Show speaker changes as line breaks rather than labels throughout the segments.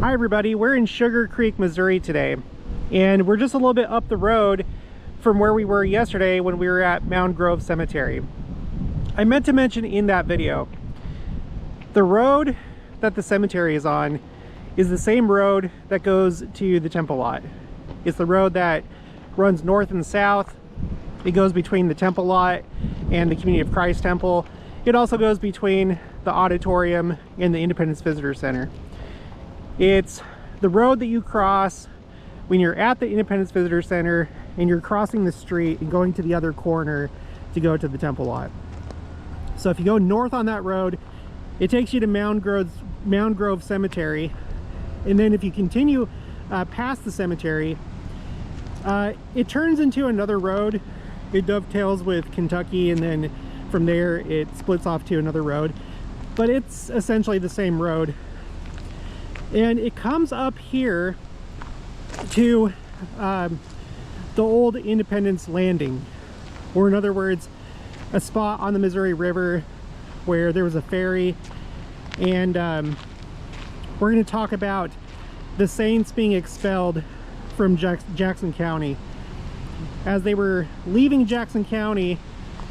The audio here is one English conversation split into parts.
Hi everybody, we're in Sugar Creek, Missouri today, and we're just a little bit up the road from where we were yesterday when we were at Mound Grove Cemetery. I meant to mention in that video, the road that the cemetery is on is the same road that goes to the temple lot. It's the road that runs north and south. It goes between the temple lot and the Community of Christ Temple. It also goes between the auditorium and the Independence Visitor Center. It's the road that you cross when you're at the Independence Visitor Center and you're crossing the street and going to the other corner to go to the temple lot. So if you go north on that road, it takes you to Mound Grove Cemetery, and then if you continue past the cemetery, it turns into another road. It dovetails with Kentucky, and then from there it splits off to another road, but it's essentially the same road. And it comes up here to the old Independence Landing, or in other words, a spot on the Missouri River where there was a ferry. And we're going to talk about the Saints being expelled from Jackson County. As they were leaving Jackson County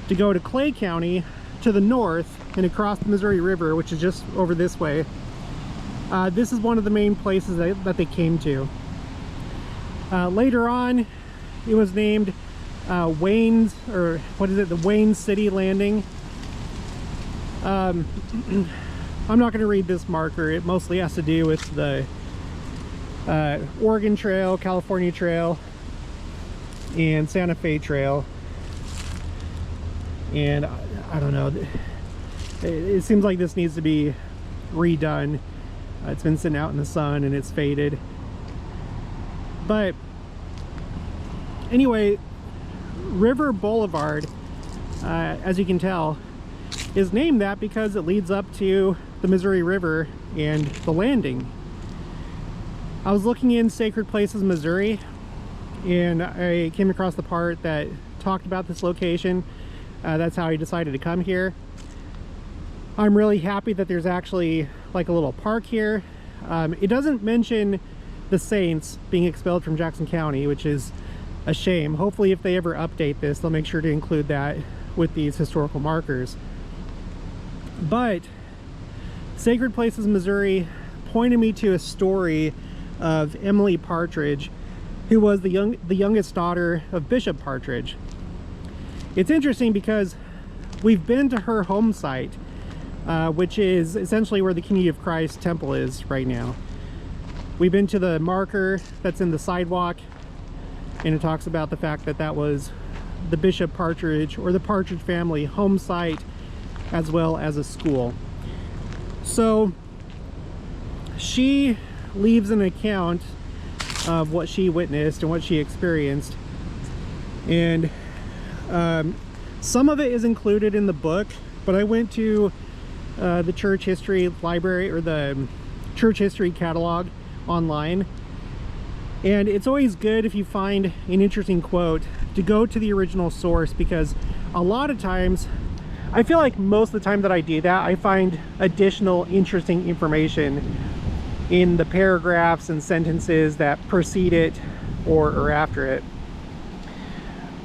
to go to Clay County to the north and across the Missouri River, which is just over this way, this is one of the main places that they came to. Later on, it was named Wayne's, or what is it, the Wayne City Landing. I'm not going to read this marker. It mostly has to do with the Oregon Trail, California Trail, and Santa Fe Trail. And I don't know, it seems like this needs to be redone. It's been sitting out in the sun and it's faded. But anyway, River Boulevard, as you can tell, is named that because it leads up to the Missouri River and the landing. I was looking in Sacred Places, Missouri, and I came across the part that talked about this location. That's how I decided to come here. I'm really happy that there's actually like a little park here. It doesn't mention the Saints being expelled from Jackson County, which is a shame. Hopefully if they ever update this, they'll make sure to include that with these historical markers. But Sacred Places, Missouri pointed me to a story of Emily Partridge, who was the youngest daughter of Bishop Partridge. It's interesting because we've been to her home site, which is essentially where the Community of Christ Temple is right now. We've been to the marker that's in the sidewalk, and it talks about the fact that that was the Bishop Partridge, or the Partridge family, home site, as well as a school. So she leaves an account of what she witnessed and what she experienced, and some of it is included in the book, but I went to the church history library, or the church history catalog online, and it's always good if you find an interesting quote to go to the original source, because a lot of times, I feel like most of the time that I do that, I find additional interesting information in the paragraphs and sentences that precede it or after it.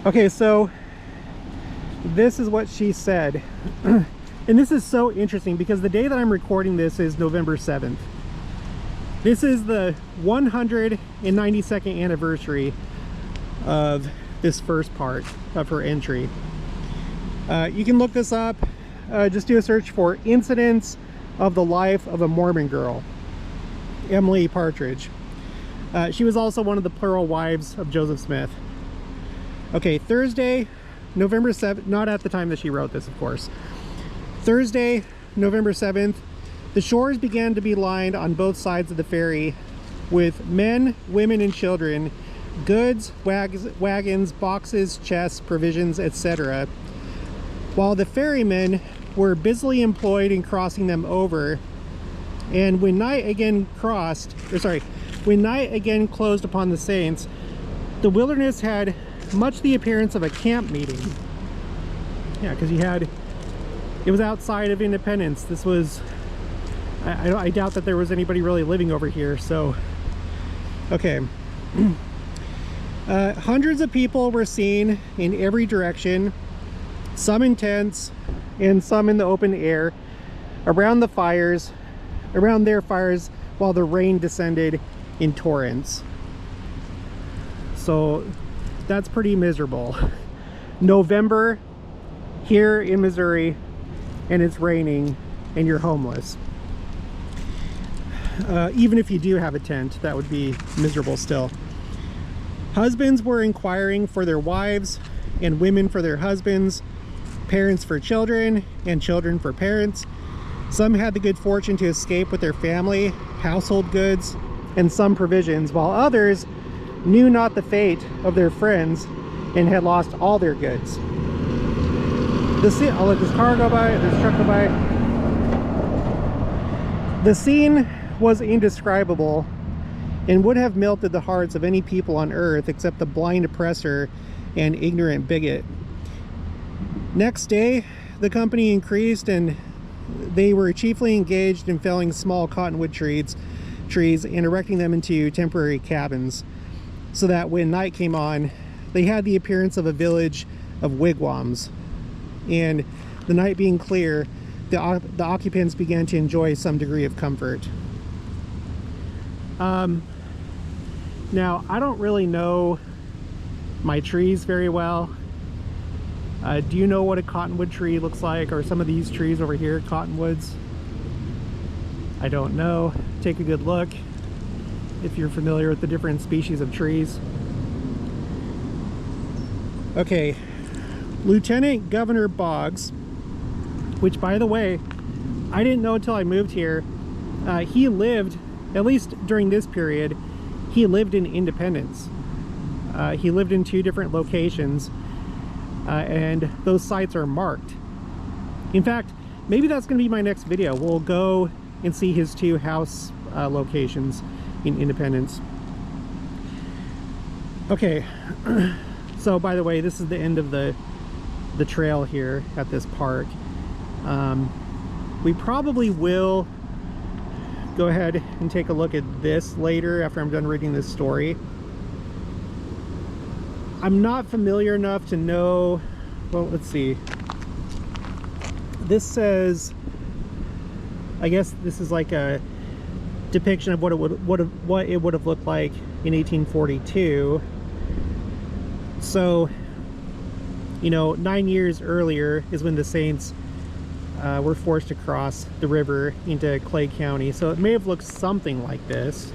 Okay, so this is what she said. And this is so interesting because the day that I'm recording this is November 7th. This is the 192nd anniversary of this first part of her entry. You can look this up. Just do a search for Incidents of the Life of a Mormon Girl, Emily Partridge. She was also one of the plural wives of Joseph Smith. Okay, Thursday, November 7th, not at the time that she wrote this, of course. Thursday, November 7th, the shores began to be lined on both sides of the ferry with men, women, and children, goods, wagons, boxes, chests, provisions, etc., while the ferrymen were busily employed in crossing them over. And when night again closed upon the Saints, the wilderness had much the appearance of a camp meeting. Yeah, because it was outside of Independence. This was I doubt that there was anybody really living over here. So, okay. Hundreds of people were seen in every direction, some in tents and some in the open air, around their fires, while the rain descended in torrents. So that's pretty miserable. November here in Missouri, and it's raining and you're homeless. Even if you do have a tent, that would be miserable still. Husbands were inquiring for their wives, and women for their husbands, parents for children, and children for parents. Some had the good fortune to escape with their family, household goods, and some provisions, while others knew not the fate of their friends and had lost all their goods. I'll let this car go by, this truck go by. The scene was indescribable and would have melted the hearts of any people on earth except the blind oppressor and ignorant bigot. Next day, the company increased, and they were chiefly engaged in felling small cottonwood trees and erecting them into temporary cabins, so that when night came on, they had the appearance of a village of wigwams. And the night being clear, the occupants began to enjoy some degree of comfort. Now, I don't really know my trees very well. Do you know what a cottonwood tree looks like, or some of these trees over here, cottonwoods? I don't know. Take a good look if you're familiar with the different species of trees. Okay, Lieutenant Governor Boggs, which, by the way, I didn't know until I moved here, he lived, at least during this period, he lived in Independence. He lived in 2 different locations, and those sites are marked. In fact, maybe that's going to be my next video. We'll go and see his 2 house locations in Independence. Okay, so by the way, this is the end of the trail here at this park. We probably will go ahead and take a look at this later after I'm done reading this story. I'm not familiar enough to know, well, let's see. This says, I guess this is like a depiction of what it would have looked like in 1842. So, you know, 9 years earlier is when the Saints were forced to cross the river into Clay County. So it may have looked something like this.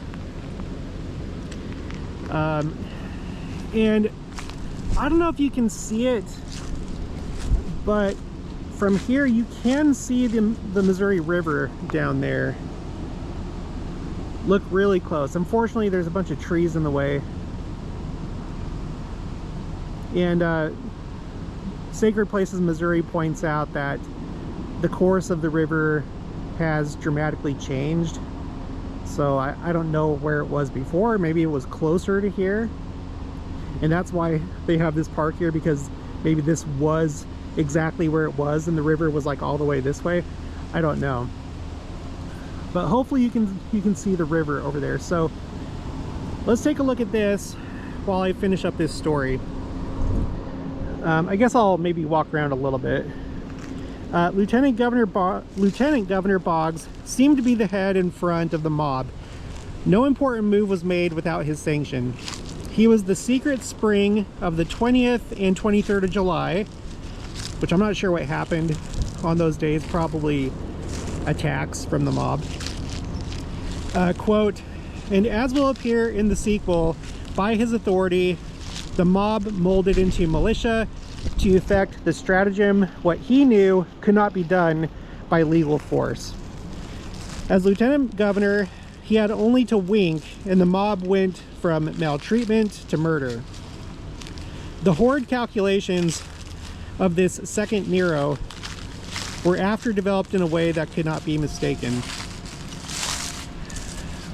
And I don't know if you can see it, but from here you can see the Missouri River down there. Look really close. Unfortunately, there's a bunch of trees in the way. And Sacred Places Missouri points out that the course of the river has dramatically changed. So I don't know where it was before. Maybe it was closer to here, and that's why they have this park here, because maybe this was exactly where it was and the river was like all the way this way. I don't know, but hopefully you can see the river over there. So let's take a look at this while I finish up this story. I guess I'll maybe walk around a little bit. Lieutenant Governor Boggs seemed to be the head in front of the mob. No important move was made without his sanction. He was the secret spring of the 20th and 23rd of July, which I'm not sure what happened on those days, probably attacks from the mob. Quote, and as will appear in the sequel, by his authority, the mob molded into militia to effect the stratagem what he knew could not be done by legal force. As lieutenant governor, he had only to wink and the mob went from maltreatment to murder. The horrid calculations of this second Nero were after developed in a way that could not be mistaken.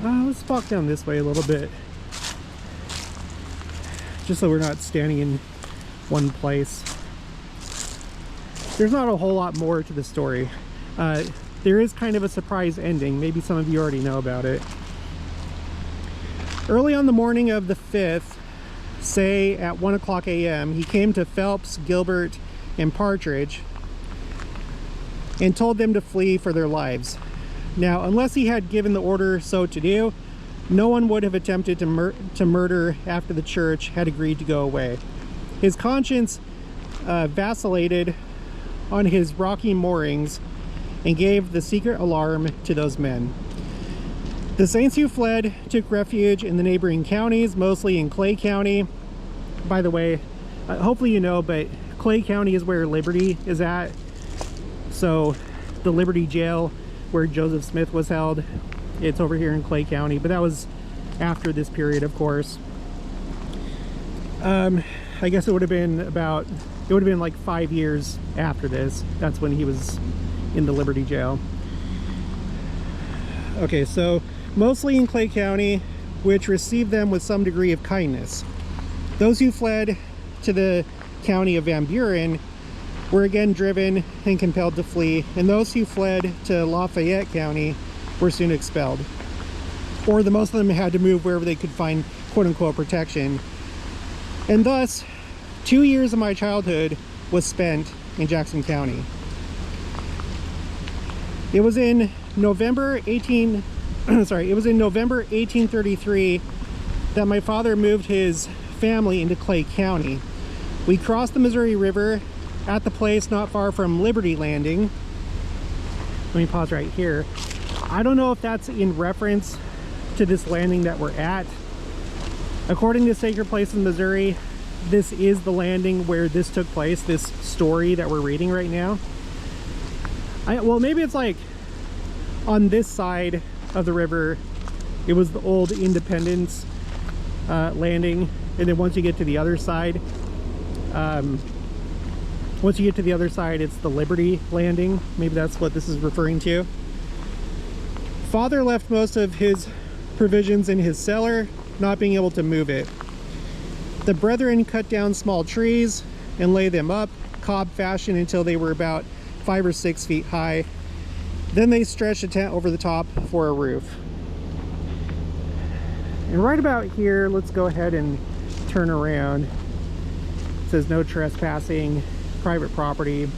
Let's walk down this way a little bit, just so we're not standing in one place. There's not a whole lot more to the story. there is kind of a surprise ending. Maybe some of you already know about it. Early on the morning of the 5th, say at 1 o'clock a.m., he came to Phelps, Gilbert, and Partridge and told them to flee for their lives. Now, unless he had given the order so to do, no one would have attempted to murder after the church had agreed to go away. His conscience vacillated on his rocky moorings and gave the secret alarm to those men. The saints who fled took refuge in the neighboring counties, mostly in Clay County. By the way, hopefully you know, but Clay County is where Liberty is at. So the Liberty jail where Joseph Smith was held, it's over here in Clay County, but that was after this period, of course. I guess it would have been like 5 years after this. That's when he was in the Liberty jail. Okay, so mostly in Clay County, which received them with some degree of kindness. Those who fled to the county of Van Buren were again driven and compelled to flee, and those who fled to Lafayette County were soon expelled. Or the most of them had to move wherever they could find quote-unquote protection. And thus, 2 years of my childhood was spent in Jackson County. It was in November 1833 that my father moved his family into Clay County. We crossed the Missouri River at the place not far from Liberty Landing. Let me pause right here. I don't know if that's in reference to this landing that we're at. According to Sacred Place in Missouri, this is the landing where this took place, this story that we're reading right now. Well, maybe it's like on this side of the river, it was the old Independence landing, and then once you get to the other side, it's the Liberty landing. Maybe that's what this is referring to. Father left most of his provisions in his cellar, not being able to move it. The brethren cut down small trees and lay them up, cob fashion, until they were about 5 or 6 feet high. Then they stretched a tent over the top for a roof. And right about here, let's go ahead and turn around. It says no trespassing, private property,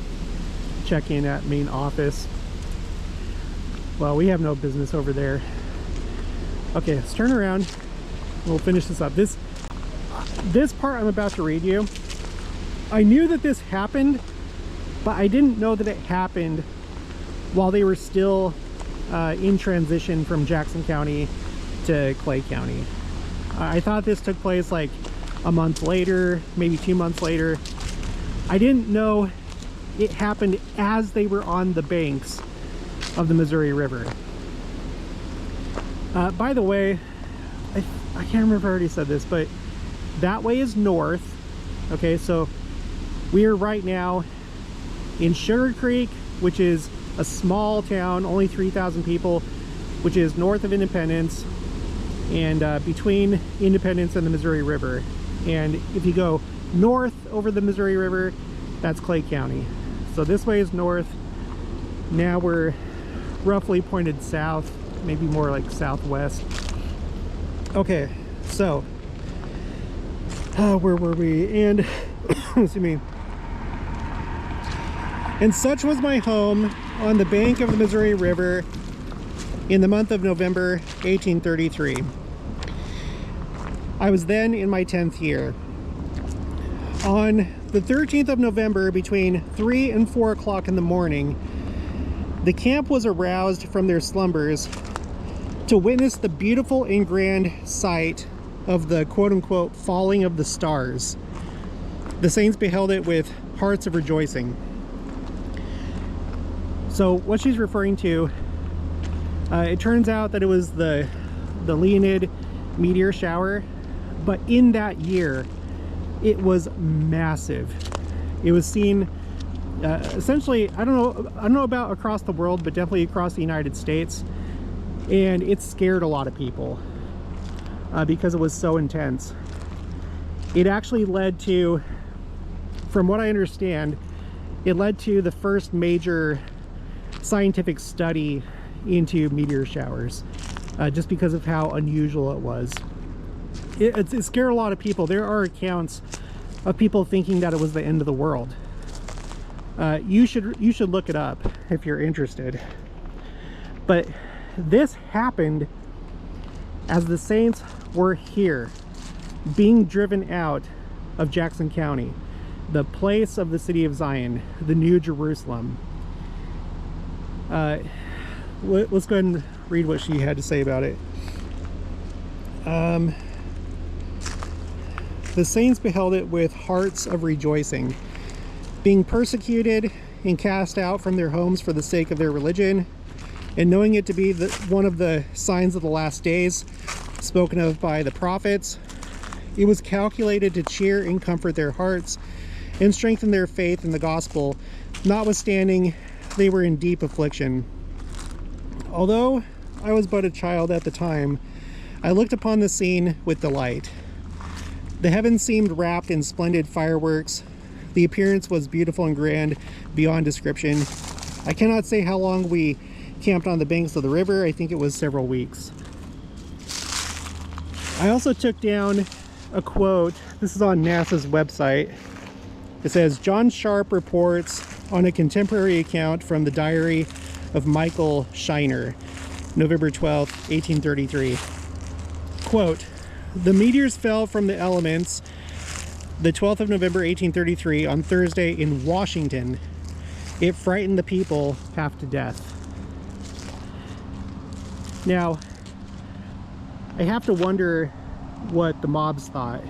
check in at main office. Well, we have no business over there. Okay, let's turn around. We'll finish this up. This part I'm about to read you, I knew that this happened, but I didn't know that it happened while they were still in transition from Jackson County to Clay County. I thought this took place like a month later, maybe 2 months later. I didn't know it happened as they were on the banks of the Missouri River. By the way, I can't remember if I already said this, but that way is north. Okay, so we are right now in Sugar Creek, which is a small town, only 3,000 people, which is north of Independence and between Independence and the Missouri River. And if you go north over the Missouri River, that's Clay County. So this way is north. Now we're roughly pointed south, maybe more like southwest. Okay, so where were we? And excuse me. And such was my home on the bank of the Missouri River in the month of November 1833. I was then in my 10th year. On the 13th of November, between 3 and 4 o'clock in the morning, the camp was aroused from their slumbers to witness the beautiful and grand sight of the quote-unquote falling of the stars. The saints beheld it with hearts of rejoicing. So what she's referring to, it turns out that it was the Leonid meteor shower, but in that year it was massive. It was seen essentially, I don't know about across the world, but definitely across the United States, and it scared a lot of people because it was so intense. It actually led to, from what I understand, it led to the first major scientific study into meteor showers, just because of how unusual it was. It scared a lot of people. There are accounts of people thinking that it was the end of the world. You should look it up if you're interested. But this happened as the saints were here, being driven out of Jackson County, the place of the city of Zion, the New Jerusalem. Let's go ahead and read what she had to say about it. The saints beheld it with hearts of rejoicing, being persecuted and cast out from their homes for the sake of their religion, and knowing it to be one of the signs of the last days spoken of by the prophets. It was calculated to cheer and comfort their hearts and strengthen their faith in the gospel, notwithstanding they were in deep affliction. Although I was but a child at the time, I looked upon the scene with delight. The heavens seemed wrapped in splendid fireworks. The appearance was beautiful and grand beyond description. I cannot say how long we camped on the banks of the river. I think it was several weeks. I also took down a quote. This is on NASA's website. It says, John Sharp reports on a contemporary account from the diary of Michael Shiner, November 12, 1833. Quote, the meteors fell from the elements the 12th of November 1833 on Thursday in Washington. It frightened the people half to death. Now, I have to wonder what the mobs thought.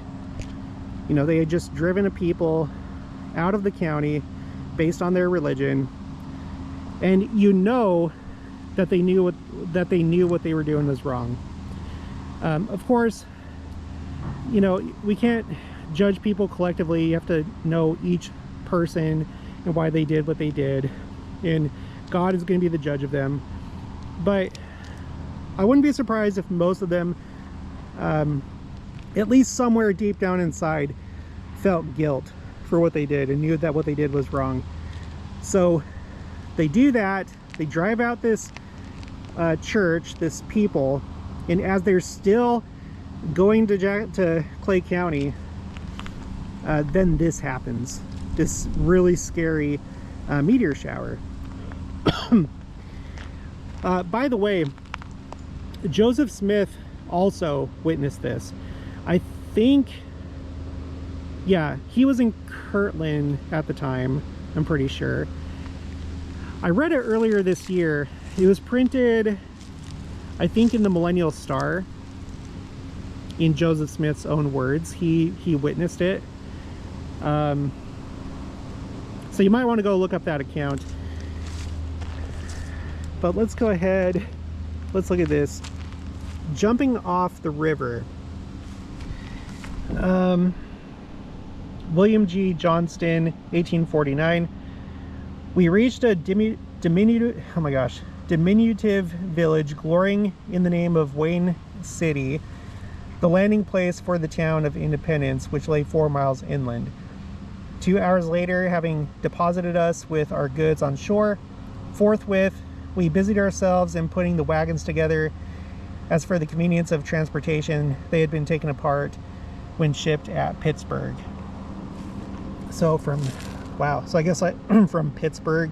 You know, they had just driven a people out of the county based on their religion, and you know that they knew what they were doing was wrong. Of course, you know, we can't judge people collectively. You have to know each person and why they did what they did, and God is going to be the judge of them. But I wouldn't be surprised if most of them, at least somewhere deep down inside, felt guilt for what they did and knew that what they did was wrong. So they do that. They drive out this church, this people, and as they're still going to Clay County, then this happens. This really scary meteor shower. By the way, Joseph Smith also witnessed this. I think, yeah, he was in Kirtland at the time, I'm pretty sure. I read it earlier this year. It was printed, I think, in the Millennial Star. In Joseph Smith's own words, he witnessed it. So you might want to go look up that account. But let's go ahead. Let's look at this. Jumping off the river. William G. Johnston, 1849. We reached a diminutive village glorying in the name of Wayne City, the landing place for the town of Independence, which lay 4 miles inland. 2 hours later, having deposited us with our goods on shore, forthwith we busied ourselves in putting the wagons together. As for the convenience of transportation, they had been taken apart when shipped at Pittsburgh. So so I guess from Pittsburgh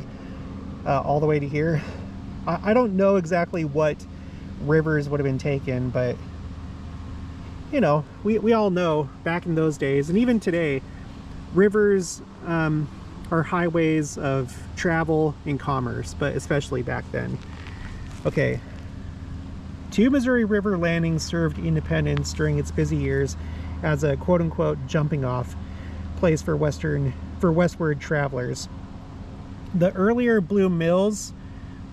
all the way to here. I don't know exactly what rivers would have been taken, but you know, we all know back in those days, and even today, rivers are highways of travel and commerce, but especially back then. Okay, 2 Missouri River landings served Independence during its busy years as a quote-unquote jumping off place for westward travelers. The earlier Blue Mills,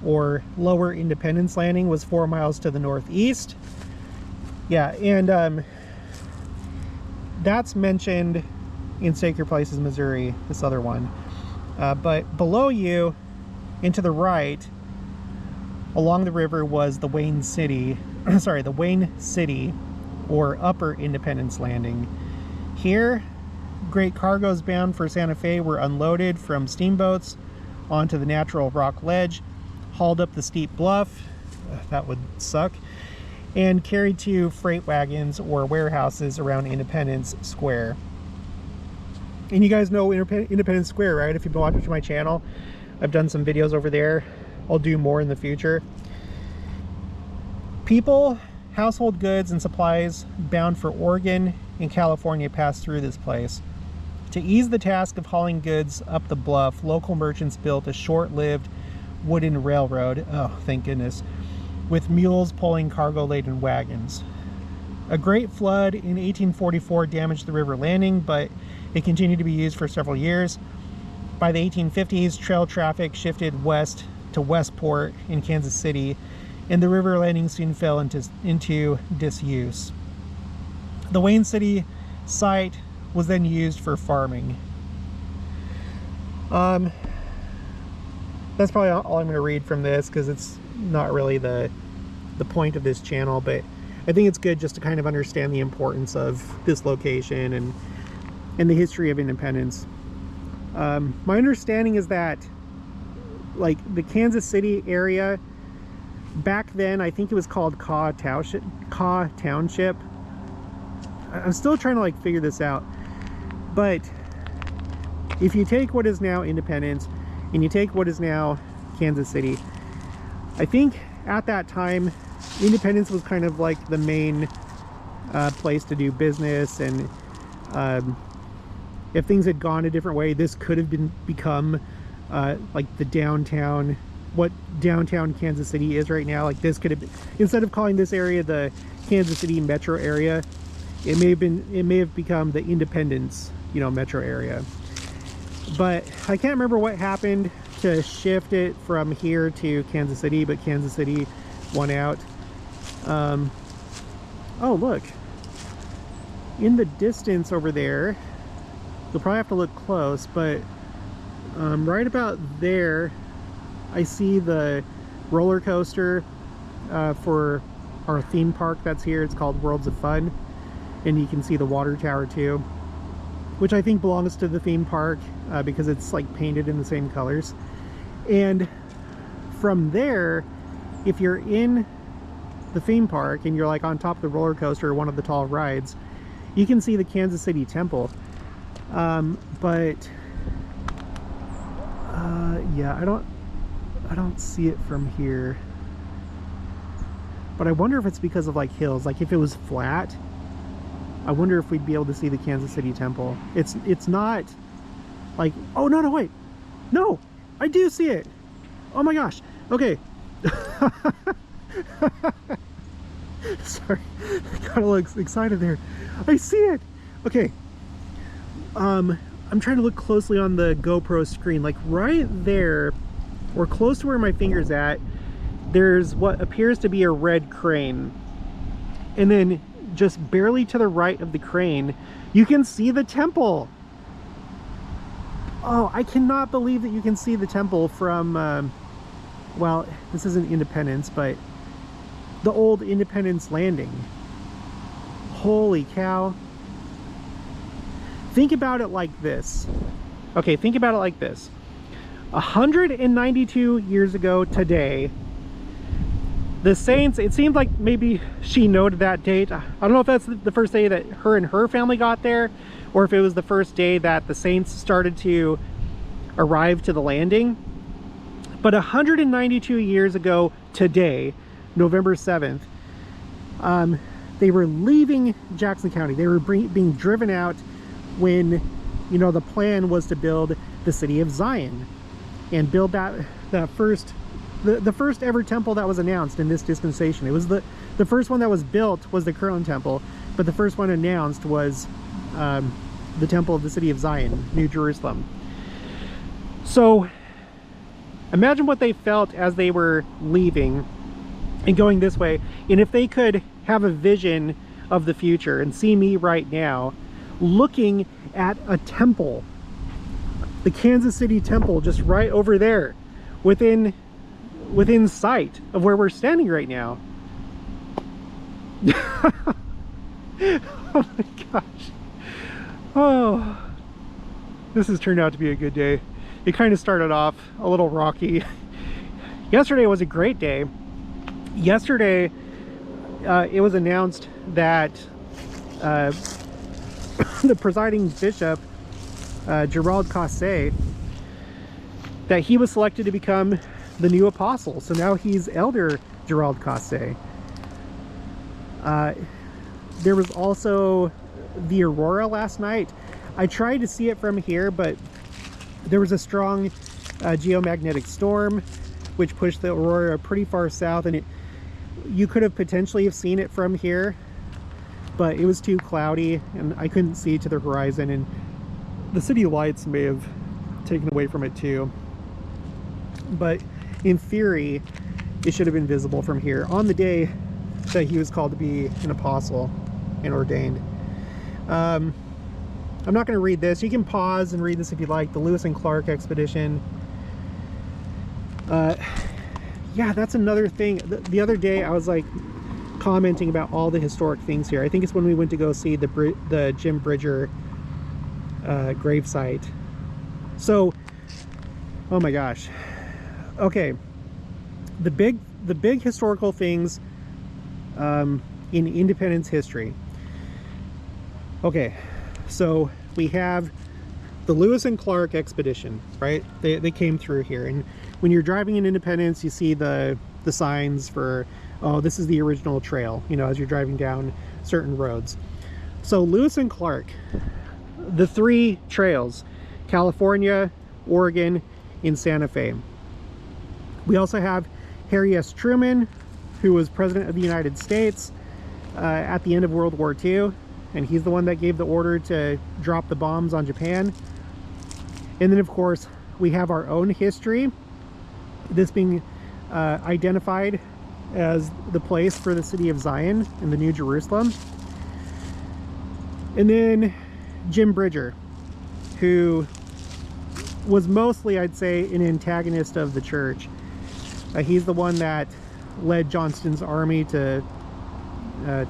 or Lower Independence Landing, was 4 miles to the northeast. Yeah, and that's mentioned in Sacred Places, Missouri, this other one. But below you, and to the right, along the river, was the Wayne City, the Wayne City, or Upper Independence Landing. Here, great cargoes bound for Santa Fe were unloaded from steamboats onto the natural rock ledge, hauled up the steep bluff, that would suck, and carried to freight wagons or warehouses around Independence Square. And you guys know Independence Square, right? If you've been watching my channel, I've done some videos over there. I'll do more in the future. People, household goods, and supplies bound for Oregon and California passed through this place. To ease the task of hauling goods up the bluff, local merchants built a short-lived wooden railroad, oh thank goodness, with mules pulling cargo-laden wagons. A great flood in 1844 damaged the river landing, but it continued to be used for several years. By the 1850s, trail traffic shifted west to Westport in Kansas City, and the river landing soon fell into disuse. The Wayne City site was then used for farming. That's probably all I'm going to read from this, because it's not really the point of this channel, but I think it's good just to kind of understand the importance of this location and the history of independence. My understanding is that, like, the Kansas City area back then, I think it was called Caw Township. I'm still trying to like figure this out, but if you take what is now Independence and you take what is now Kansas City, I think at that time Independence was kind of like the main place to do business, and if things had gone a different way, this could have become like the downtown, what downtown Kansas City is right now. Like, this could have been, instead of calling this area the Kansas City metro area, it may have become the Independence, you know, metro area. But I can't remember what happened to shift it from here to Kansas City, but Kansas City won out. Oh, look, in the distance over there, you'll probably have to look close, but right about there I see the roller coaster for our theme park that's here. It's called Worlds of Fun, and you can see the water tower too, which I think belongs to the theme park because it's like painted in the same colors. And from there, if you're in the theme park and you're like on top of the roller coaster or one of the tall rides, you can see the Kansas City Temple. Yeah, I don't see it from here, but I wonder if it's because of like hills. Like, if it was flat, I wonder if we'd be able to see the Kansas City Temple. It's not like, oh no, wait, no, I do see it. Oh my gosh. Okay. Sorry, I got a little excited there. I see it. Okay. I'm trying to look closely on the GoPro screen. Like, right there, or close to where my finger's at, there's what appears to be a red crane. And then just barely to the right of the crane, you can see the temple. Oh, I cannot believe that you can see the temple from, well, this isn't Independence, but the old Independence Landing. Holy cow. Think about it like this. Okay, think about it like this. 192 years ago today, the Saints, it seemed like maybe she noted that date. I don't know if that's the first day that her and her family got there, or if it was the first day that the Saints started to arrive to the landing. But 192 years ago today, November 7th, they were leaving Jackson County. They were being driven out when, you know, the plan was to build the city of Zion and build the first ever temple that was announced in this dispensation. It was the first one that was built was the Kirtland Temple, but the first one announced was the temple of the city of Zion, New Jerusalem. So imagine what they felt as they were leaving and going this way, and if they could have a vision of the future and see me right now looking at a temple, the Kansas City Temple, just right over there within sight of where we're standing right now. Oh my gosh. Oh, this has turned out to be a good day. It kind of started off a little rocky. Yesterday was a great day. Yesterday, it was announced that the presiding bishop, Gerald Cosse, that he was selected to become the new apostle. So now he's Elder Gerald Cosse. There was also the aurora last night. I tried to see it from here, but there was a strong geomagnetic storm which pushed the aurora pretty far south, and you could have potentially have seen it from here, but it was too cloudy and I couldn't see to the horizon, and the city lights may have taken away from it too. But in theory, it should have been visible from here on the day that he was called to be an apostle and ordained. I'm not going to read this. You can pause and read this if you like. The Lewis and Clark expedition. Yeah, that's another thing. The other day I was like commenting about all the historic things here. I think it's when we went to go see the Jim Bridger gravesite. So, oh my gosh. Okay, the big historical things in independence history. Okay, so we have the Lewis and Clark expedition, right? They came through here, and when you're driving in Independence, you see the signs for, oh, this is the original trail, you know, as you're driving down certain roads. So Lewis and Clark, the 3 trails, California, Oregon, and Santa Fe. We also have Harry S. Truman, who was president of the United States at the end of World War II, and he's the one that gave the order to drop the bombs on Japan. And then of course we have our own history, this being identified as the place for the city of Zion in the New Jerusalem. And then Jim Bridger, who was mostly, I'd say, an antagonist of the church. He's the one that led Johnston's army to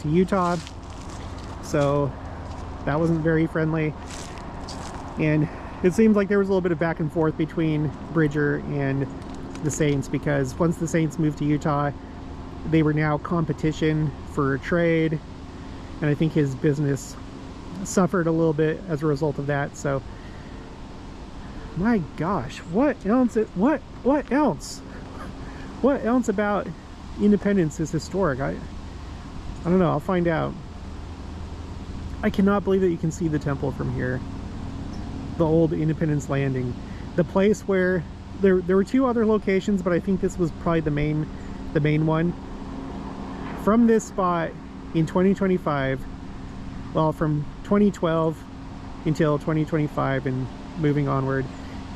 Utah, so that wasn't very friendly. And it seems like there was a little bit of back and forth between Bridger and the Saints, because once the Saints moved to Utah, they were now competition for trade, and I think his business suffered a little bit as a result of that. So my gosh, what else about independence is historic? I don't know, I'll find out. I cannot believe that you can see the temple from here, the old Independence Landing, the place where there were 2 other locations, but I think this was probably the main one. From this spot in 2025, well, from 2012 until 2025 and moving onward,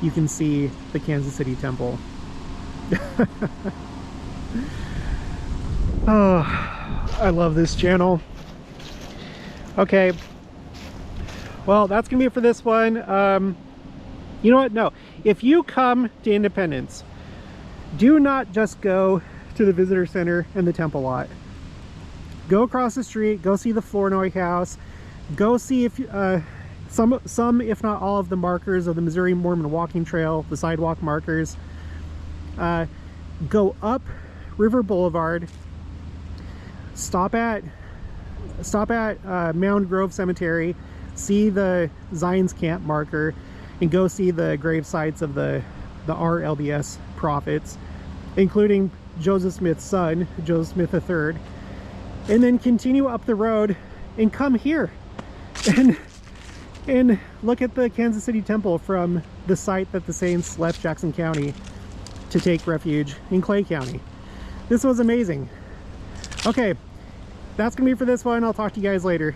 you can see the Kansas City Temple. Oh, I love this channel. Okay, well, that's gonna be it for this one. You know what? No, if you come to Independence, do not just go to the visitor center and the temple lot. Go across the street, go see the Flournoy House, go see if some if not all of the markers of the Missouri Mormon walking trail, the sidewalk markers. Go up River Boulevard, stop at Mound Grove Cemetery, see the Zion's Camp marker, and go see the grave sites of the RLDS prophets, including Joseph Smith's son, Joseph Smith III, and then continue up the road and come here and look at the Kansas City Temple from the site that the Saints left Jackson County to take refuge in Clay County. This was amazing. Okay, that's gonna be for this one. I'll talk to you guys later.